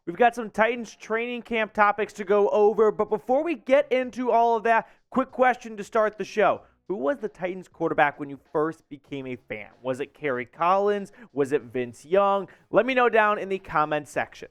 We've got some Titans training camp topics to go over, but before we get into all of that, quick question to start the show. Who was the Titans quarterback when you first became a fan? Was it Kerry Collins? Was it Vince Young? Let me know down in the comment section.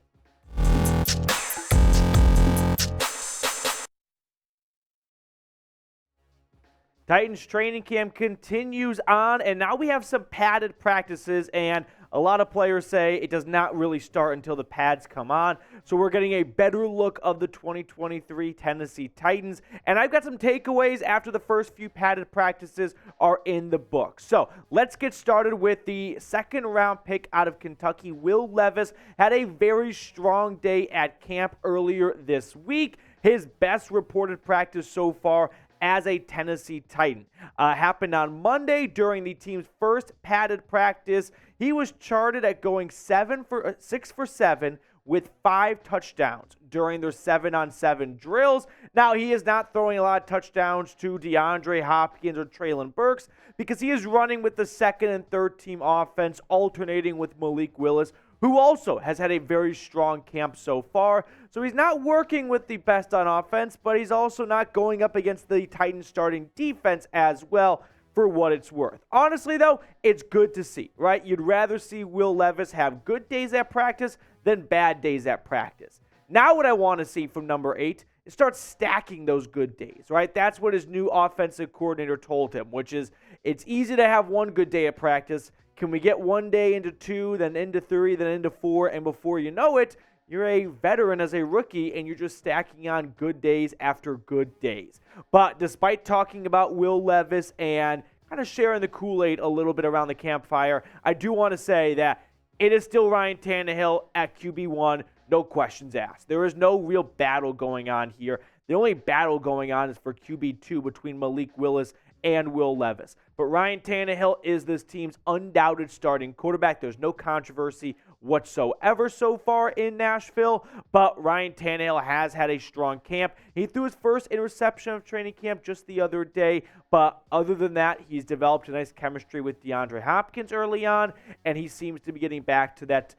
Titans training camp continues on, and now we have some padded practices, and a lot of players say it does not really start until the pads come on. So we're getting a better look of the 2023 Tennessee Titans, and I've got some takeaways after the first few padded practices are in the book. So let's get started with the second-round pick out of Kentucky. Will Levis had a very strong day at camp earlier this week. His best reported practice so far as a Tennessee Titan. Happened on Monday during the team's first padded practice. He was charted at going 6 for 7 with 5 touchdowns during their 7-on-7 drills. Now, he is not throwing a lot of touchdowns to DeAndre Hopkins or Treylon Burks because he is running with the second and third team offense, alternating with Malik Willis, who also has had a very strong camp so far. So he's not working with the best on offense, but he's also not going up against the Titans starting defense as well, for what it's worth. Honestly, though, it's good to see, right? You'd rather see Will Levis have good days at practice than bad days at practice. Now what I want to see from number 8 is start stacking those good days, right? That's what his new offensive coordinator told him, which is it's easy to have one good day at practice. Can we get one day into 2, then into 3, then into 4, and before you know it, you're a veteran as a rookie, and you're just stacking on good days after good days. But despite talking about Will Levis and kind of sharing the Kool-Aid a little bit around the campfire, I do want to say that it is still Ryan Tannehill at QB1, no questions asked. There is no real battle going on here. The only battle going on is for QB2 between Malik Willis and Will Levis. But Ryan Tannehill is this team's undoubted starting quarterback. There's no controversy whatsoever so far in Nashville, but Ryan Tannehill has had a strong camp. He threw his first interception of training camp just the other day, but other than that, he's developed a nice chemistry with DeAndre Hopkins early on, and he seems to be getting back to that,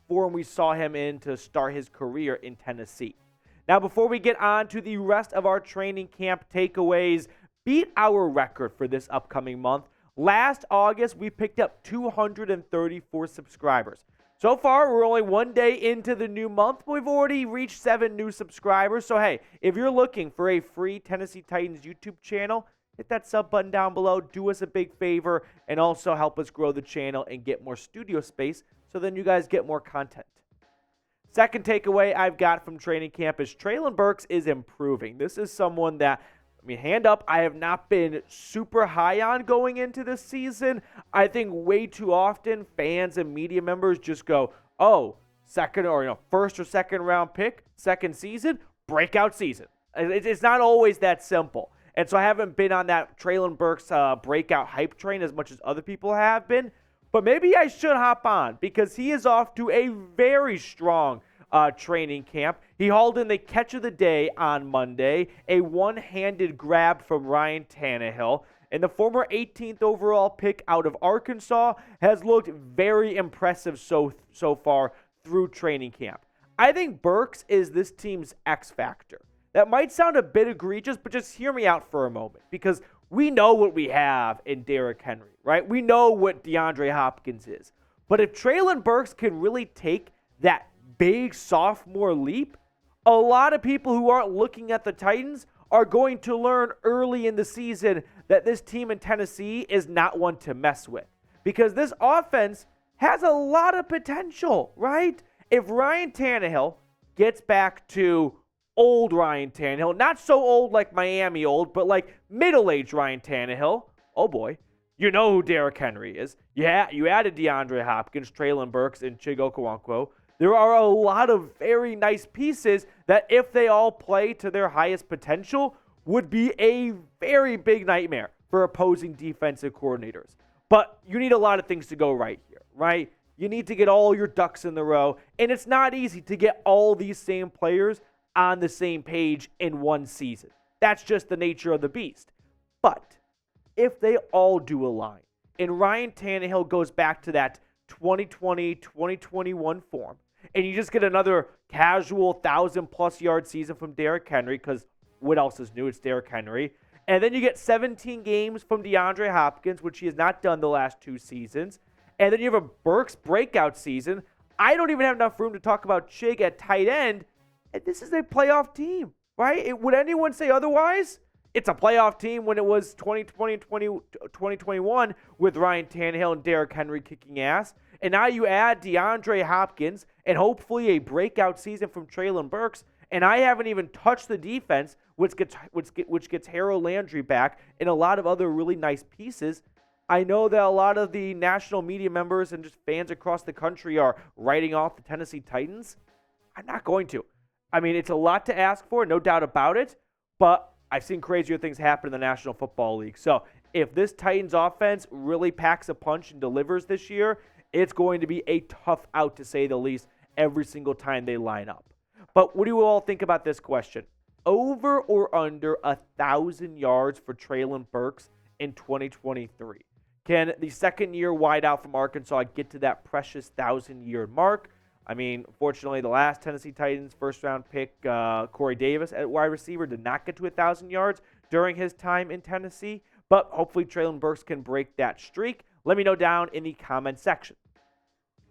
form we saw him in to start his career in Tennessee. Now, before we get on to the rest of our training camp takeaways, beat our record for this upcoming month. Last August, we picked up 234 subscribers. So far, we're only one day into the new month, but we've already reached 7 new subscribers. So, hey, if you're looking for a free Tennessee Titans YouTube channel, hit that sub button down below. Do us a big favor and also help us grow the channel and get more studio space so then you guys get more content. Second takeaway I've got from training camp is Treylon Burks is improving. This is someone that, hand up, I have not been super high on going into this season. I think way too often fans and media members just go, second or first or second round pick, second season, breakout season. It's not always that simple. And so I haven't been on that Treylon Burks breakout hype train as much as other people have been. But maybe I should hop on because he is off to a very strong training camp. He hauled in the catch of the day on Monday, a one-handed grab from Ryan Tannehill. And the former 18th overall pick out of Arkansas has looked very impressive so far through training camp. I think Burks is this team's X factor. That might sound a bit egregious, but just hear me out for a moment because we know what we have in Derrick Henry, right? We know what DeAndre Hopkins is. But if Treylon Burks can really take that big sophomore leap, a lot of people who aren't looking at the Titans are going to learn early in the season that this team in Tennessee is not one to mess with because this offense has a lot of potential, right? If Ryan Tannehill gets back to old Ryan Tannehill, not so old like Miami old, but like middle-aged Ryan Tannehill, oh boy, you know who Derrick Henry is. Yeah, you added DeAndre Hopkins, Treylon Burks, and Chigoziem Okonkwo. There are a lot of very nice pieces that if they all play to their highest potential would be a very big nightmare for opposing defensive coordinators. But you need a lot of things to go right here, right? You need to get all your ducks in the row, and it's not easy to get all these same players on the same page in one season. That's just the nature of the beast. But if they all do align, and Ryan Tannehill goes back to that 2020, 2021 form, and you just get another casual 1,000+ yard season from Derrick Henry, because what else is new? It's Derrick Henry. And then you get 17 games from DeAndre Hopkins, which he has not done the last 2 seasons. And then you have a Burks breakout season. I don't even have enough room to talk about Chig at tight end. And this is a playoff team, right? Would anyone say otherwise? It's a playoff team when it was 2020 and 2021 with Ryan Tannehill and Derrick Henry kicking ass. And now you add DeAndre Hopkins and hopefully a breakout season from Treylon Burks. And I haven't even touched the defense, which gets Harold Landry back and a lot of other really nice pieces. I know that a lot of the national media members and just fans across the country are writing off the Tennessee Titans. I'm not going to. I mean, it's a lot to ask for, no doubt about it, but I've seen crazier things happen in the National Football League. So if this Titans offense really packs a punch and delivers this year, it's going to be a tough out, to say the least, every single time they line up. But what do you all think about this question? Over or under 1,000 yards for Treylon Burks in 2023? Can the second-year wideout from Arkansas get to that precious 1,000-yard mark? I mean, fortunately, the last Tennessee Titans first-round pick, Corey Davis at wide receiver, did not get to 1,000 yards during his time in Tennessee. But hopefully Treylon Burks can break that streak. Let me know down in the comment section.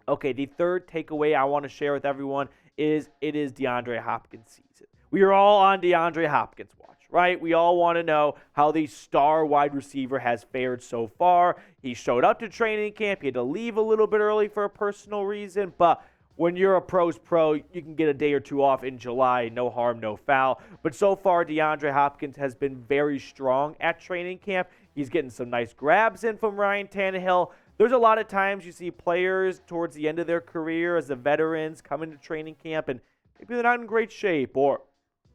Okay, the third takeaway I want to share with everyone is it is DeAndre Hopkins season. We are all on DeAndre Hopkins watch, right? We all want to know how the star wide receiver has fared so far. He showed up to training camp. He had to leave a little bit early for a personal reason, but when you're a pro's pro, you can get a day or two off in July. No harm, no foul. But so far, DeAndre Hopkins has been very strong at training camp. He's getting some nice grabs in from Ryan Tannehill. There's a lot of times you see players towards the end of their career as the veterans come into training camp and maybe they're not in great shape, or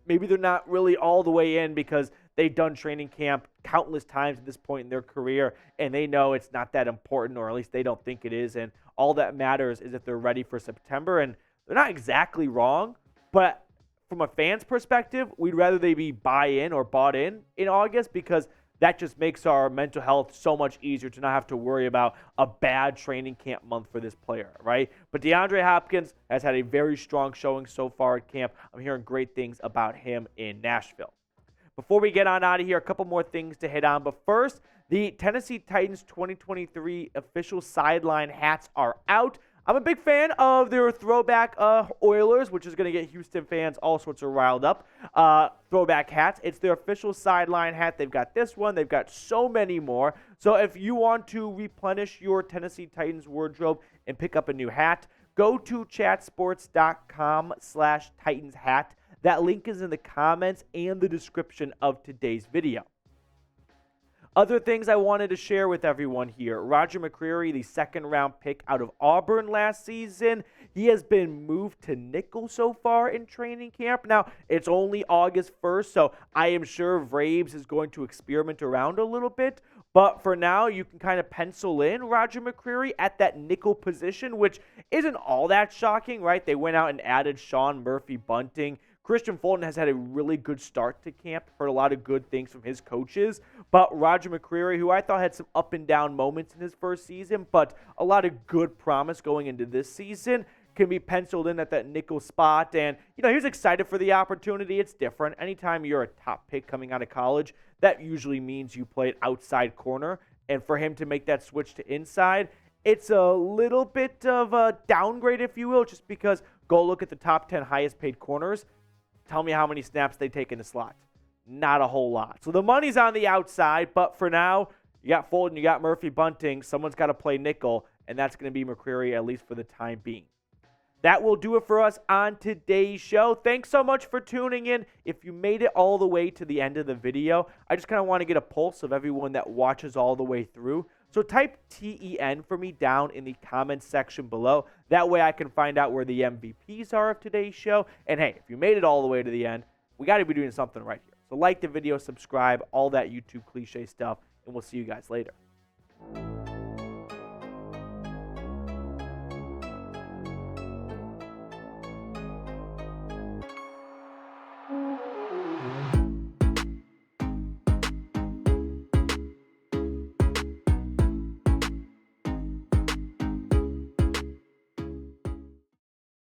maybe they're not really all the way in because they've done training camp countless times at this point in their career and they know it's not that important, or at least they don't think it is, and all that matters is if they're ready for September. And they're not exactly wrong, but from a fan's perspective, we'd rather they be buy-in or bought in August, because that just makes our mental health so much easier to not have to worry about a bad training camp month for this player, right? But DeAndre Hopkins has had a very strong showing so far at camp. I'm hearing great things about him in Nashville. Before we get on out of here, a couple more things to hit on. But first, the Tennessee Titans 2023 official sideline hats are out. I'm a big fan of their throwback Oilers, which is going to get Houston fans all sorts of riled up. Throwback hats. It's their official sideline hat. They've got this one. They've got so many more. So if you want to replenish your Tennessee Titans wardrobe and pick up a new hat, go to chatsports.com/Titans hat. That link is in the comments and the description of today's video. Other things I wanted to share with everyone here. Roger McCreary, the second-round pick out of Auburn last season, he has been moved to nickel so far in training camp. Now, it's only August 1st, so I am sure Vrabes is going to experiment around a little bit. But for now, you can kind of pencil in Roger McCreary at that nickel position, which isn't all that shocking, right? They went out and added Sean Murphy-Bunting. Christian Fulton has had a really good start to camp. Heard a lot of good things from his coaches. But Roger McCreary, who I thought had some up and down moments in his first season, but a lot of good promise going into this season, can be penciled in at that nickel spot. And, he was excited for the opportunity. It's different. Anytime you're a top pick coming out of college, that usually means you played outside corner. And for him to make that switch to inside, it's a little bit of a downgrade, if you will, just because go look at the top 10 highest paid corners. Tell me how many snaps they take in the slot. Not a whole lot. So the money's on the outside, but for now, you got Fulton, you got Murphy-Bunting. Someone's got to play nickel, and that's going to be McCreary, at least for the time being. That will do it for us on today's show. Thanks so much for tuning in. If you made it all the way to the end of the video, I just kind of want to get a pulse of everyone that watches all the way through. So type TEN for me down in the comments section below. That way I can find out where the MVPs are of today's show. And hey, if you made it all the way to the end, we got to be doing something right here. So like the video, subscribe, all that YouTube cliche stuff, and we'll see you guys later.